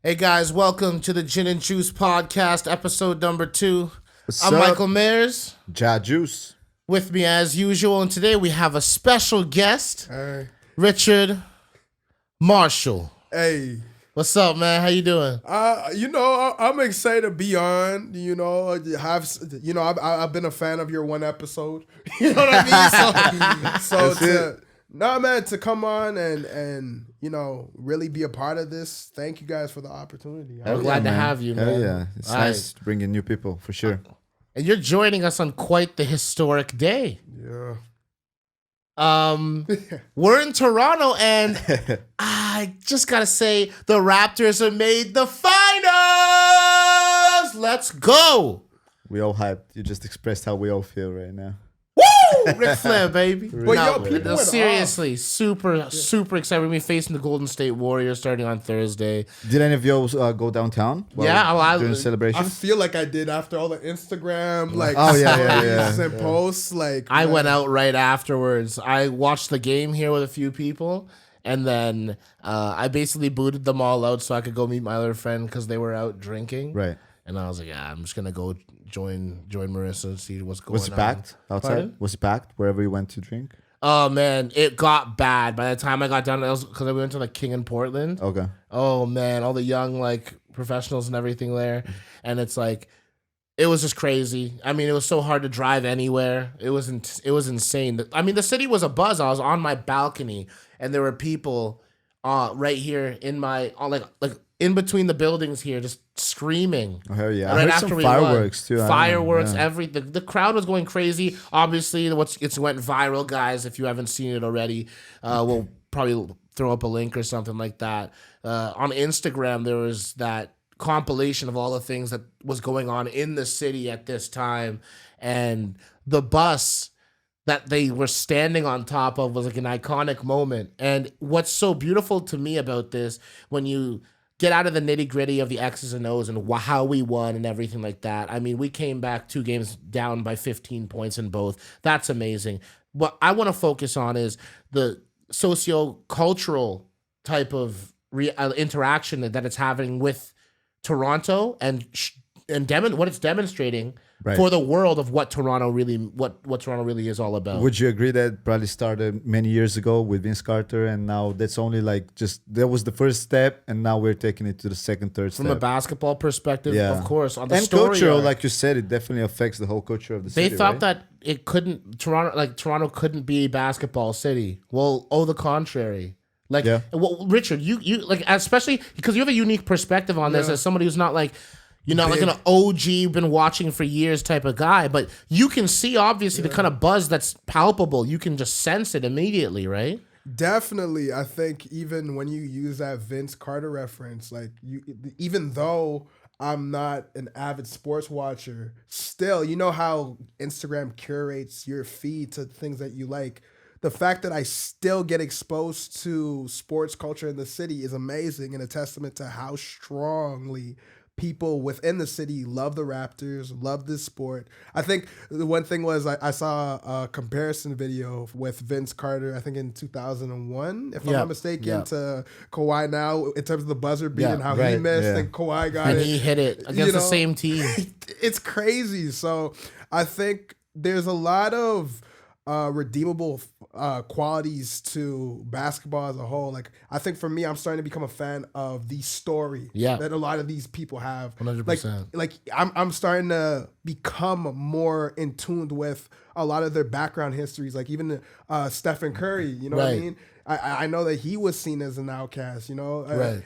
Hey guys, welcome to the G&J Podcast, episode number 2. What's I'm up? Michael Mayers, Ja Juice. with me as usual, and today we have a special guest, Hey, Richard Marshall. hey, What's up, man? How you doing? I'm excited to be on. I've been a fan of your one episode. You know what I mean? To come on and really be a part of this. Thank you guys for the opportunity. I'm glad to have you, man. Hell yeah. It's All nice to bring in new people, for sure. And you're joining us on quite the historic day. Yeah. We're in Toronto, and I just gotta say, the Raptors have made the finals. Let's go! We all hyped. You just expressed how we all feel right now. Woo! Ric Flair, baby. But No, people went seriously, super excited. We're facing the Golden State Warriors starting on Thursday. Did any of you go downtown? During the celebration? I feel like I did after all the Instagram stories and posts. I went out right afterwards. I watched the game here with a few people, and then I basically booted them all out so I could go meet my other friend because they were out drinking. Right. And I was like, I'm just gonna go join Marissa and see what's going on. Was it packed outside? Pardon? Was it packed wherever you went to drink? Oh man, it got bad. By the time I got down, because we went to the King in Portland. Okay. Oh man, all the young professionals and everything there, and it's it was just crazy. I mean, it was so hard to drive anywhere. It was insane. I mean, the city was a buzz. I was on my balcony, and there were people right here in my in between the buildings here, just screaming. Oh, hell yeah. Right I heard after some we fireworks won. too. Fireworks, everything. The crowd was going crazy. Obviously, it went viral, guys. If you haven't seen it already, we'll probably throw up a link or something like that. On Instagram, there was that compilation of all the things that was going on in the city at this time, and the bus that they were standing on top of was like an iconic moment. And what's so beautiful to me about this, when you get out of the nitty gritty of the X's and O's and how we won and everything like that. I mean, we came back 2 games down by 15 points in both. That's amazing. What I want to focus on is the socio-cultural type of interaction that it's having with Toronto and what it's demonstrating for the world of what Toronto really is all about. Would you agree that probably started many years ago with Vince Carter, and now that's only that was the first step, and now we're taking it to the second, third step? From a basketball perspective, of course. On the and story cultural, arc, like you said, it definitely affects the whole culture of the city. they thought right? that it couldn't Toronto couldn't be a basketball city. Well, the contrary. Well, Richard, you especially because you have a unique perspective on this as somebody who's not you're not like an OG, been watching for years type of guy, but you can see obviously the kind of buzz that's palpable. You can just sense it immediately, right? Definitely. I think even when you use that Vince Carter reference, even though I'm not an avid sports watcher, still, you know how Instagram curates your feed to things that you like. The fact that I still get exposed to sports culture in the city is amazing and a testament to how strongly people within the city love the Raptors, love this sport. I think the one thing was I saw a comparison video with Vince Carter, I think in 2001, if I'm not mistaken, to Kawhi now in terms of the buzzer beat and how he missed and Kawhi got and it. he hit it against the same team. It's crazy. So I think there's a lot of redeemable qualities to basketball as a whole. I think for me, I'm starting to become a fan of the story that a lot of these people have. 100%. I'm starting to become more in tune with a lot of their background histories. Like even Stephen Curry, you know what I mean? I know that he was seen as an outcast, you know?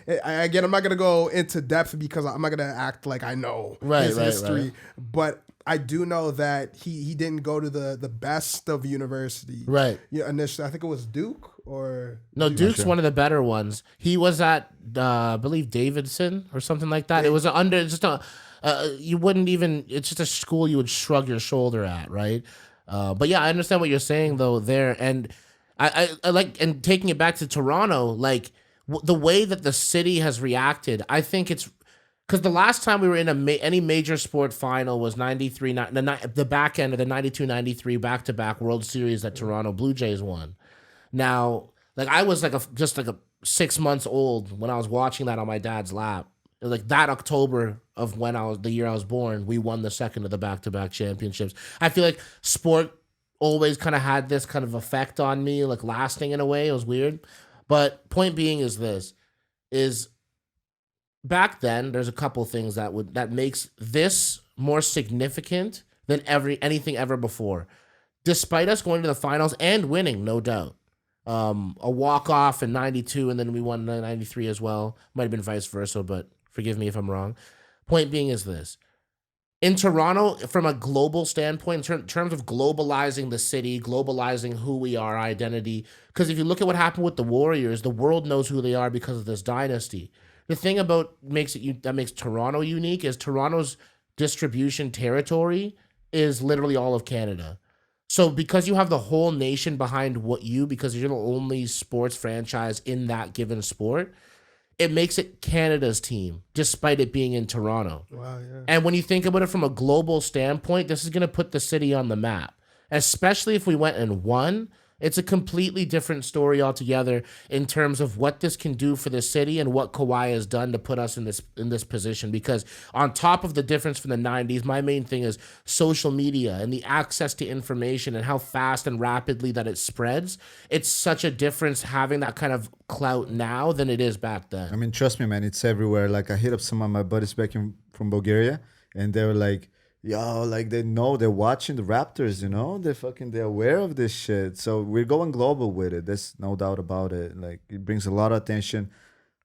Again, I'm not going to go into depth because I'm not going to act like I know his history. But I do know that he didn't go to the best of universities. Right. Yeah, initially, I think it was Duke or... No, Duke's one of the better ones. He was at, I believe, Davidson or something like that. It was you wouldn't even... It's just a school you would shrug your shoulder at, right? But yeah, I understand what you're saying, though, there. And I like... And taking it back to Toronto, the way that the city has reacted, I think it's... Because the last time we were in any major sport final was 93, the back end of the 92-93 back-to-back World Series that Toronto Blue Jays won. Now, I was just 6 months old when I was watching that on my dad's lap. like that October of when the year I was born, we won the second of the back-to-back championships. I feel like sport always kind of had this kind of effect on me, like lasting in a way. It was weird. But point being is back then there's a couple things that makes this more significant than anything ever before. Despite us going to the finals and winning, no doubt. A walk-off in 92, and then we won in 93 as well. Might have been vice versa, but forgive me if I'm wrong. Point being is this. In Toronto, from a global standpoint, in terms of globalizing the city, globalizing who we are, identity, because if you look at what happened with the Warriors, the world knows who they are because of this dynasty. The thing that makes Toronto unique is Toronto's distribution territory is literally all of Canada. So because you have the whole nation behind because you're the only sports franchise in that given sport, it makes it Canada's team, despite it being in Toronto. Wow, yeah. And when you think about it from a global standpoint, this is going to put the city on the map, especially if we went and won. It's a completely different story altogether in terms of what this can do for the city and what Kawhi has done to put us in this position. Because on top of the difference from the 90s, my main thing is social media and the access to information and how fast and rapidly that it spreads. It's such a difference having that kind of clout now than it is back then. I mean, trust me, man, it's everywhere. Like, I hit up some of my buddies back from Bulgaria, and they were like, yo, like, they know they're watching the Raptors, you know? They're aware of this shit. So we're going global with it. There's no doubt about it. Like, it brings a lot of attention.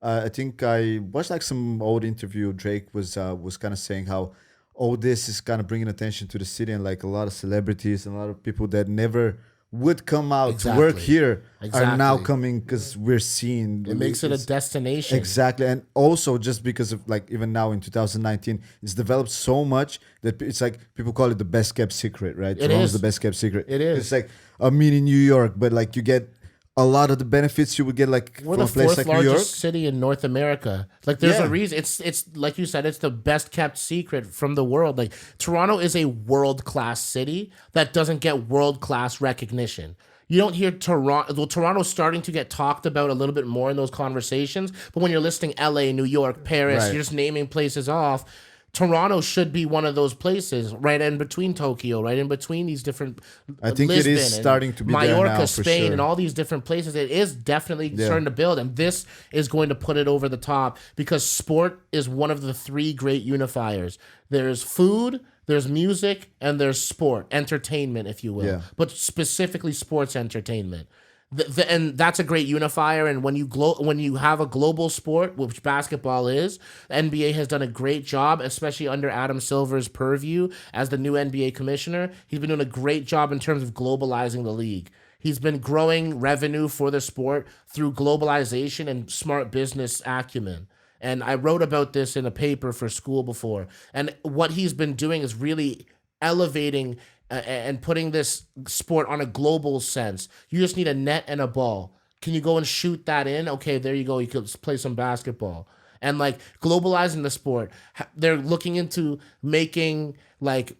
I think I watched like some old interview. Drake was kind of saying how all this is kind of bringing attention to the city, and like a lot of celebrities and a lot of people that never would come out to work here are now coming because we're seeing. It makes it a destination. Exactly. And also just because of like even now in 2019, it's developed so much that it's like people call it the best kept secret, right? It is the best kept secret. It is. It's like a mini New York, but like you get a lot of the benefits you would get like we're from the a place fourth like New York. largest city in North America. Like there's a reason. It's like you said, it's the best kept secret from the world. Like Toronto is a world class city that doesn't get world class recognition. You don't hear Toronto. Well, Toronto's starting to get talked about a little bit more in those conversations. But when you're listing LA, New York, Paris, Right. you're just naming places off. Toronto should be one of those places, right in between Tokyo, right in between these different. I think Lisbon it is starting to be there Mallorca, now, for Spain, sure. and all these different places. It is definitely starting to build, and this is going to put it over the top because sport is one of the three great unifiers. There's food, there's music, and there's sport, entertainment, if you will, Yeah. but specifically sports entertainment. And that's a great unifier. And when you have a global sport, which basketball is, NBA has done a great job, especially under Adam Silver's purview as the new NBA commissioner. He's been doing a great job in terms of globalizing the league. He's been growing revenue for the sport through globalization and smart business acumen. And I wrote about this in a paper for school before. And what he's been doing is really elevating and putting this sport on a global sense. You just need a net and a ball. Can you go and shoot that in? Okay, there you go. You could play some basketball. And like globalizing the sport, they're looking into making like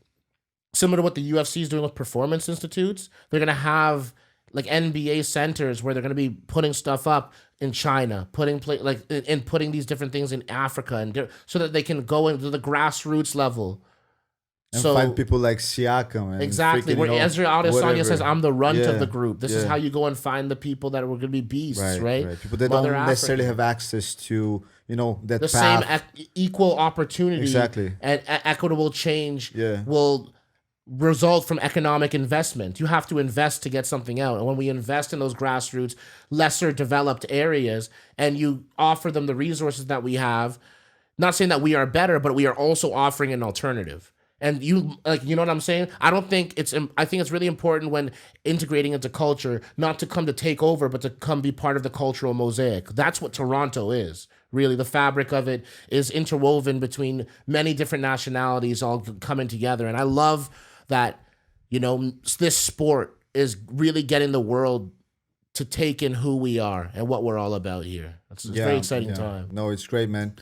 similar to what the UFC is doing with performance institutes. They're going to have like NBA centers where they're going to be putting stuff up in China, putting these different things in Africa, and so that they can go into the grassroots level. And find people like Siakam. And exactly. freaking, Where Ezra Adesanya whatever. says, I'm the runt of Yeah, the group. This is how you go and find the people that are going to be beasts, right? People that Mother don't necessarily Africa. have access to, that The path. same equal opportunity Exactly. and equitable change Yeah. will result from economic investment. You have to invest to get something out. And when we invest in those grassroots, lesser developed areas, and you offer them the resources that we have, not saying that we are better, but we are also offering an alternative. And you know what I'm saying? I think it's really important when integrating into culture, not to come to take over, but to come be part of the cultural mosaic. That's what Toronto is. Really, the fabric of it is interwoven between many different nationalities all coming together. And I love that, this sport is really getting the world to take in who we are and what we're all about here. It's a very exciting time. No, it's great, man.